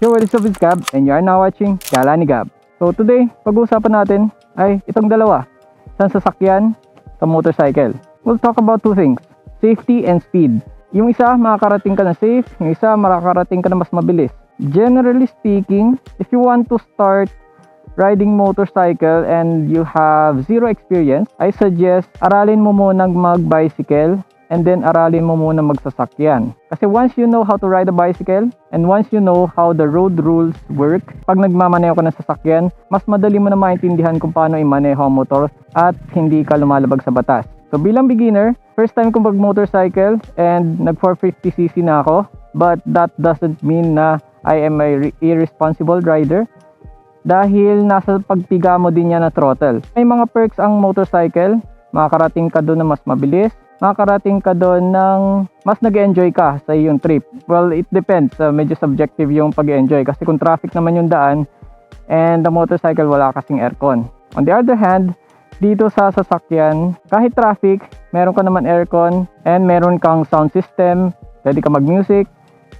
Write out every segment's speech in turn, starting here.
Yo, what is up, it's Gab, and you are now watching Gala ni Gab. So today, pag-uusapan natin ay itong dalawa. Isang sasakyan, sa motorcycle. We'll talk about two things, safety and speed. Yung isa, makakarating ka na safe. Yung isa, makakarating ka na mas mabilis. Generally speaking, if you want to start riding motorcycle and you have zero experience, I suggest aralin mo munang mag-bicycle and then aralin mo muna magsasakyan. Kasi once you know how to ride a bicycle and once you know how the road rules work, pag nagmamaneho ka ng sasakyan, mas madali mo na maintindihan kung paano imaneho ang motor at hindi ka lumalabag sa batas. So bilang beginner, first time kong mag-motorcycle and nag 450cc na ako, but that doesn't mean na I am a irresponsible rider dahil nasa pagpiga mo din yan na throttle. May mga perks ang motorcycle, makakarating ka doon na mas mabilis, makakarating ka doon ng mas nag-enjoy ka sa iyong trip. Well, it depends. Medyo subjective yung pag-enjoy kasi kung traffic naman yung daan and the motorcycle wala kasing aircon. On the other hand, dito sa sasakyan, kahit traffic, meron ka naman aircon and meron kang sound system, pwede ka mag-music,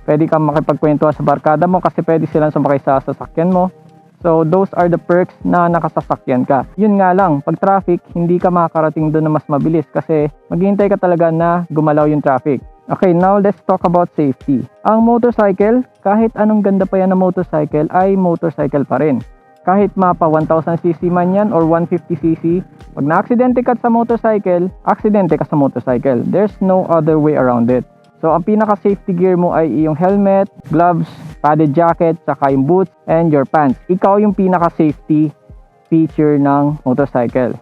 pwede kang makipagkwentuhan sa barkada mo kasi pwede silang sumakay sa sasakyan mo. So, those are the perks na nakasasakyan ka. Yun nga lang, pag traffic, hindi ka makakarating doon na mas mabilis kasi maghihintay ka talaga na gumalaw yung traffic. Okay, now let's talk about safety. Ang motorcycle, kahit anong ganda pa yan na motorcycle, ay motorcycle pa rin. Kahit mapa 1000cc man yan or 150cc, pag na-aksidente ka sa motorcycle, aksidente ka sa motorcycle. There's no other way around it. So, ang pinaka-safety gear mo ay iyong helmet, gloves, padded jacket, saka yung boots, and your pants. Ikaw yung pinaka-safety feature ng motorcycle.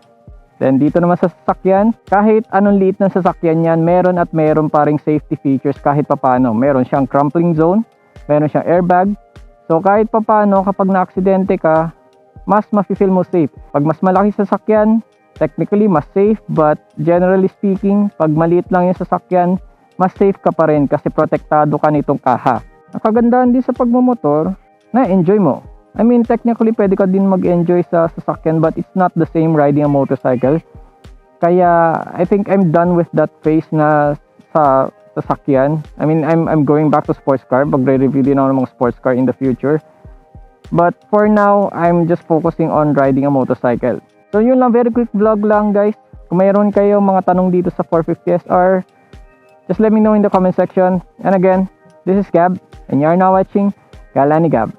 Then, dito naman sa sasakyan, kahit anong liit ng sasakyan yan, meron at meron pa ring safety features kahit papano. Meron siyang crumpling zone, meron siyang airbag. So, kahit papano, kapag na-aksidente ka, mas mafe-feel mo safe. Pag mas malaki sasakyan, technically mas safe, but generally speaking, pag maliit lang yung sasakyan, mas safe ka pa rin kasi protektado ka nitong kaha. Ang kagandahan din sa pagmumotor, na-enjoy mo. I mean, technically, pwede ka din mag-enjoy sa sasakyan but it's not the same riding a motorcycle. Kaya, I think I'm done with that phase na sa sasakyan. I mean, I'm going back to sports car. Magre-review din ako ng mga sports car in the future. But for now, I'm just focusing on riding a motorcycle. So, yun lang. Very quick vlog lang, guys. Kung mayroon kayo mga tanong dito sa 450SR, just let me know in the comment section. And again, this is Gab, and you are now watching Gala ni Gab.